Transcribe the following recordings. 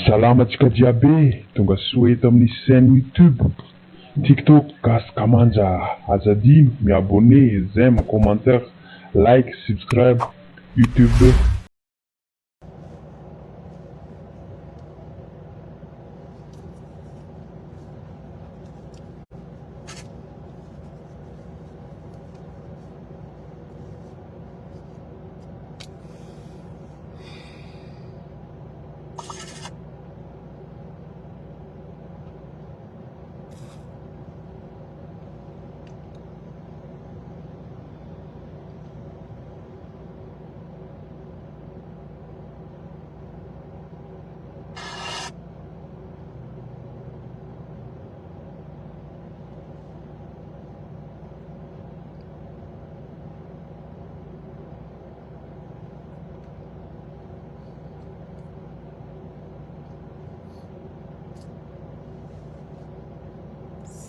Salama tsika jiaby tonga soeto amin'ny chaîne YouTube, TikTok, Gasy Kamanja. Azadino miabonné, j'aime, commentaire, like, subscribe, YouTube.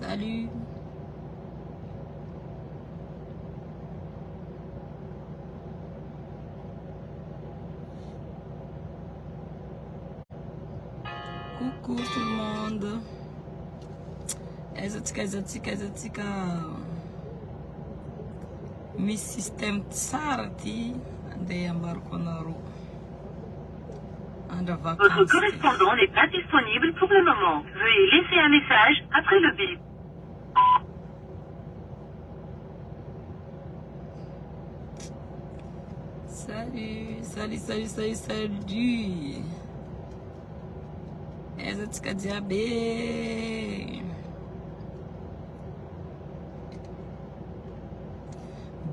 Salut. Coucou tout le monde. Ezatika. Mi système Tsara ti ande embarco anaro. Votre correspondant n'est pas disponible pour le moment. Veuillez laisser un message après le bip. Salut. Ezatika diabe.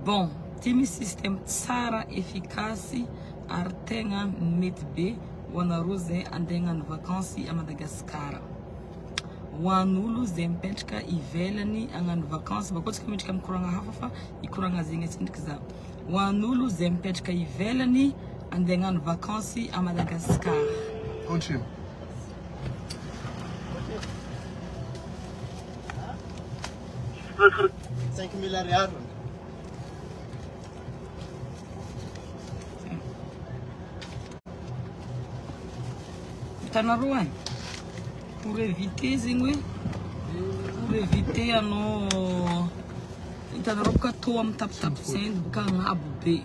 Bon, time système Tsara efficace artenga metbe wanarose andengan vakansi a Madagascar. Wanulu zempetka ivelani angan vakansi bakotsika mitrika mikoragna hafafa ikoragna zegny tsindriky za. Wanulu zempetka ivelani andengan vakansi a Madagascar. Continue. Votre 5 000 reais. Tanarou, pour éviter zingwe, pour éviter ano tanarou ka to am tap sen ka ngabbe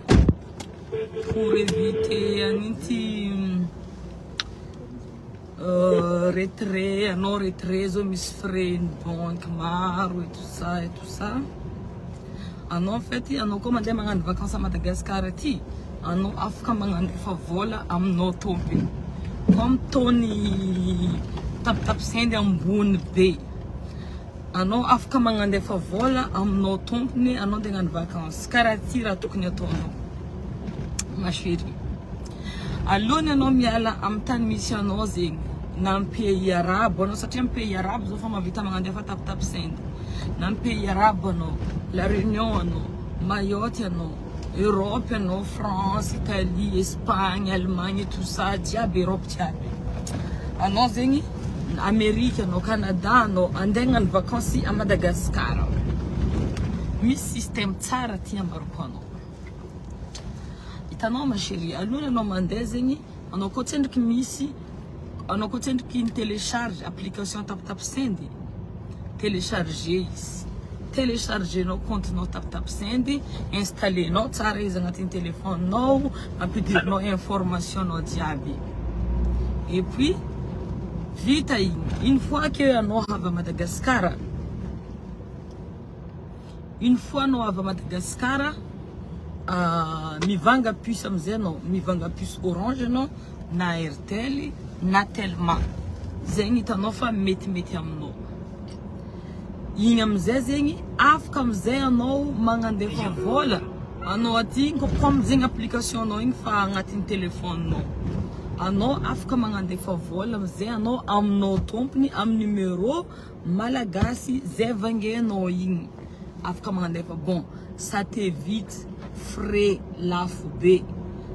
pour éviter aninti retrait ano retrait zo mis frein banque maro et tout ça ano en fait ano commandé mangan vacances à Madagascar ti ano afaka mangan fa vola am no tompi comme Tony tap sende ambony be ano afaka magnandefa vola aminao tompony anao de hagnano vacances karaha ty raha tokony ataonao ma chérie. Alohany anao miala amin'ny tany misy anao zegny na amin'ny pays arabo anao satria amin'ny pays arabo zao fa mahavita magnandefa tap sende na amin'ny pays arabo anao La Réunion anao Mayotte anao Europe anao France Italie Espagne Allemagne tout ça diaby Europe diaby anao zegny Amérique anao Canada anao andeha hagnano vacances à Madagascar. Misy système tsara ty ambarako anao. Hitanao ma chérie, alohany anao mandeha zegny anao koa tsendriky misy anao koa tsendriky télécharge application tap send télécharger izy. Télécharger no compte-nao tap send, installer no tsara izy agnatin'ny téléphone-nao, ampidirinao information no diaby. Et puis vita igny, une fois que anao avy à Madagascar, mivanga puce amizay anao, mivanga puce orange anao na Airtel na Telma. Zegny hitanao fa mety aminao. Igny amizay zegny afaka amizay anao magnandefa vola anao aty ko amizay application anao igny fa agnatin'ny téléphone-nao. Anao afaka magnandefa vola amizay anao aminao tompony amin'ny numéro malagasy zay vangenao igny. Afaka magnandefa bon, ça t'évite frais lafo be,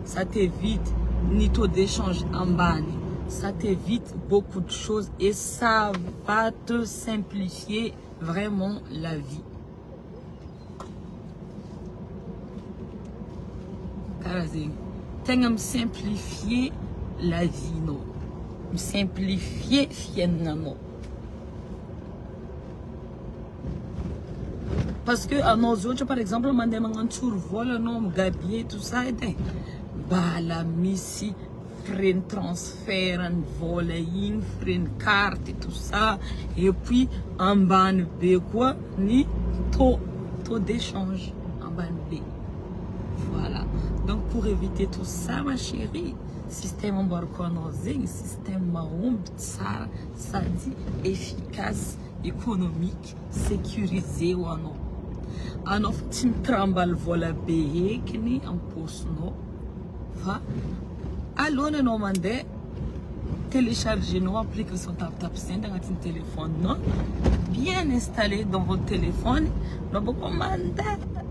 ça t'évite ni taux d'échange ambany, ça t'évite beaucoup de choses et ça va te simplifier vraiment la vie. Karazeng, tengam simplifier la vie no. simplifier fiainanao. Parce que à nos autres, par exemple, mandem un survol, non, gabier, tout ça, et bala, missi, frein transfert, un vol, frein carte, tout ça, et puis en ban B, quoi, ni taux d'échange en ban B. Voilà. Donc pour éviter tout ça, ma chérie, système embarqué, système marron, Tsara, ça dit efficace, économique, sécurisé ou non. Alors, tu me trembles vola B, qui ni en poste, non? Va. Alors, on a demandé télécharger nos applications tap send dans votre téléphone, non? Bien installé dans votre téléphone, nous vous commandez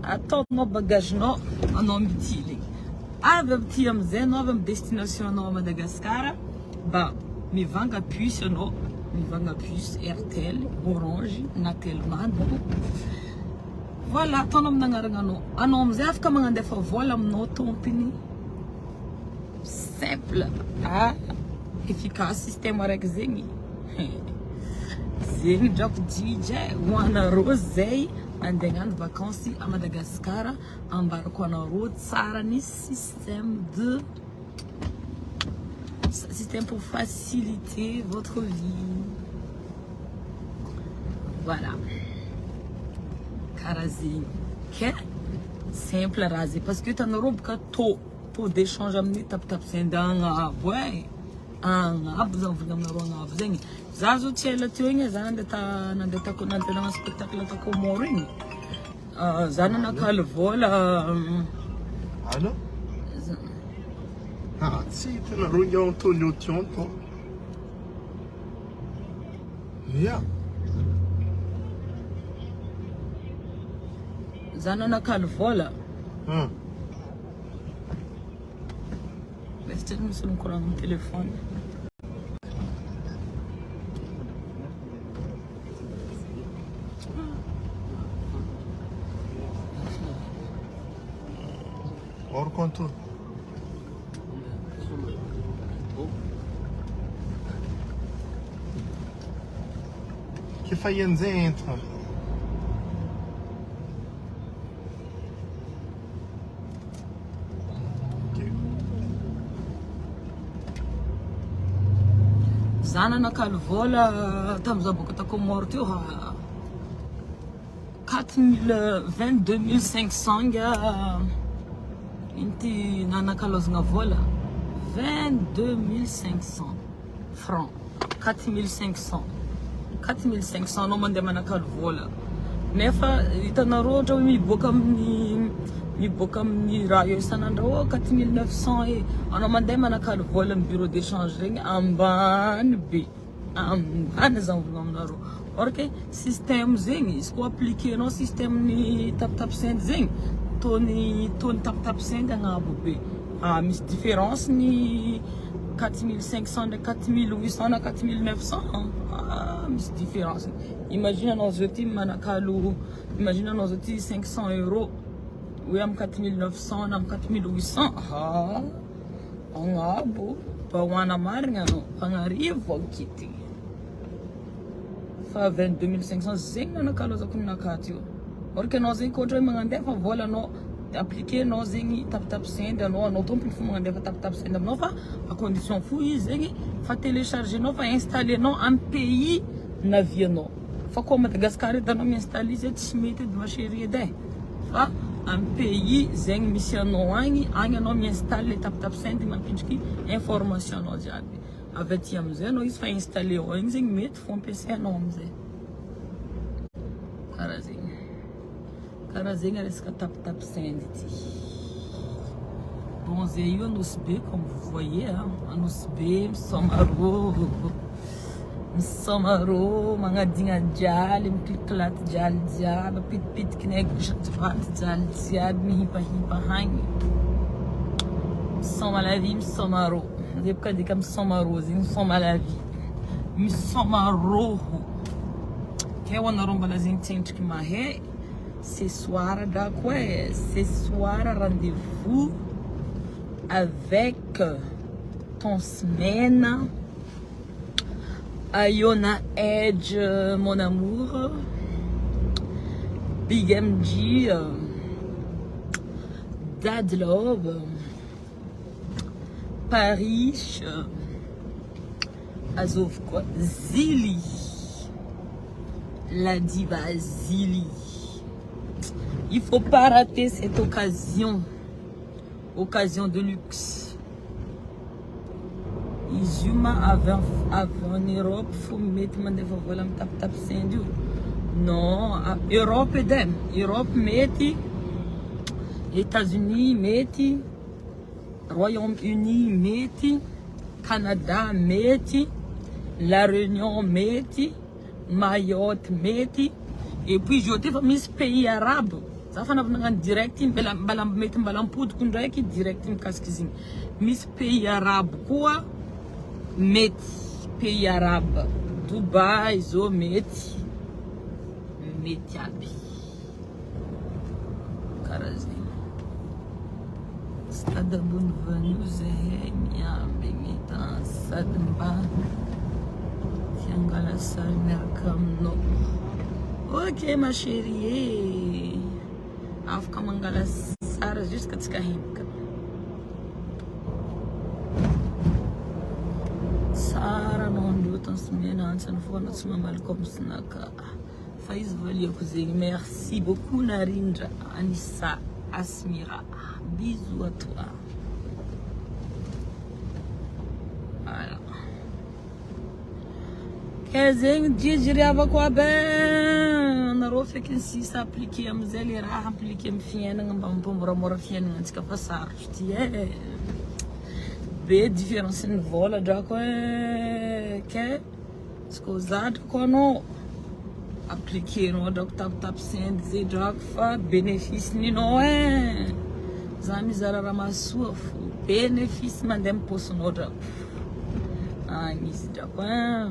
à tout nos bagages, non? En ambitieux. Avec petit Amizay, nous avons destination à Madagascar. Bah, mi vanga puce, non? Mi vanga puce, RTL, Orange, Natelman, non? Voilà, ton nom nangarangano. Ano Amizay afaka mangandefa vola aminao tompony. Simple, efficace système araiky zegny. Zegny drako DJ ho anareo zay andeha hagnano vacances à Madagascar, ambarako anareo tsara ny système pour faciliter votre vie. Voilà. Karazin, que simple raser parce que tu as une robe que d'échange amener tap send un ouais un abzan vingam na ronga abzeng zazo tiela tuinga zande ta nandeta ko nandela spectacle ta ko moring zana na kalvola Allô? Ah, si, tu as ronga Antonio Tionto. Yeah. Zana na kalvola. Mas tem um kurang no telefone. Ora quanto? Que faz entra? Zana na kalvola tamzaboka ta ko morto 22 inti nana kalozna vola 22 500 francs 4500 no mande mana kalvola nefa itanaro to mi boka ni rayo sanandro 4900 e ana mande mana kalvola bureau d'échange ring amban B amban zanvulomnaro ok système zingi isko appliquer no système ni tap send zing toni tap send ngabo B mis différence ni 4500 de 4800 na 4900 mis différence imagine nos outils manakalu imagine nos outils 500 €. Oui, am 4900, am 4800. Angabo, pa wana maringa no, pangarivo kiti. Fa 22 500 zenga na kaloza kuna katio. Porque nós encontramos mangandefa vola no appliquer nós em tap send no tompi fu mangandefa tap send no fa a condition fu zengi fa télécharger no fa installer no en pays na via no. Fa como Madagascar da no me installer cette mete de ma chérie dai. Fa un pays zeng missiono anga no me installe tap send ma pinski information no jabi avec Amizay no is fa installer o zeng met fon PC no Amizay karazing eska tap send ti bon zeyo nos B comme vous voyez nos B Somarôho mangadinga jali mkiklat jali jaba pit knek jvat jali jab mi hipa hangi Somarôho Somarôho depois de cam Somarôho Somarôho que é o nome das intentes que marre ce soir da quoi ce soir rendez-vous avec Tence Mena Ayona Edge, mon amour. Big MG. Dad Love. Paris. Azov quoi? Zili. La diva Zili. Il faut pas rater cette occasion. Occasion de luxe. Izuma avant en Europe, faut mettre mon développement tap sendu. Non, Europe dem. Europe metti. États-Unis metti. Royaume-Uni metti. Canada metti. La Réunion metti. Mayotte metti. Et puis je te mis pays arabes. Ça fait un direct balam metti balam poud kundraki direct kaskizing. Mis pays arabes quoi? Metti pays arabe. Dubai zo metti. Metti abi. Karazin. Stade Bonvenue Zehemia Bemita Sadmba. Tiangala Sarmerkam no. Ok ma chérie. Afaka mangala Tsara jusqu'à Tsikahinka. Tsara non do Tence Mena an-tsary foana tsy mamalkom snaka. Faiz valiako zegny. Merci beaucoup Narindra Anissa Asmira. Bisous à toi. Voilà. Kazeng Djidjiri avako ben. Narô feky si s'appliquer Amizay le raha appliquer am fiainagna mba mampamora fiainagna antsika fa sarotra ty e. Be différence ny vola drako e. Ke tsika zadra ko anao appliquer no drako tap sendy zay drako fa bénéfice ninao e. Za mizara raha masoa fo bénéfice mandeha amin'ny posinao drako. Misy drako e.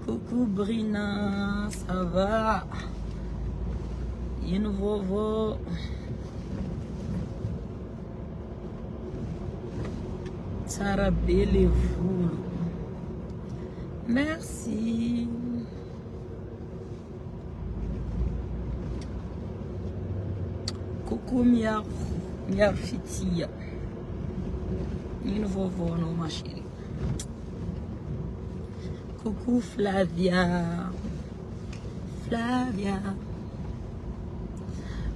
Coucou Brina, ça va? Nouveau. Tsara belle vous. Merci. Coucou Miar Fitia. Nouveau non ma chérie. Coucou Flavia.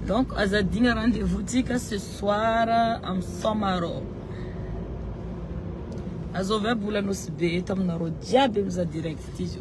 Donc, Azadine rendez-vous ce soir en Somarôho. Azove boula nos be tam naro diabe mza direct tijo.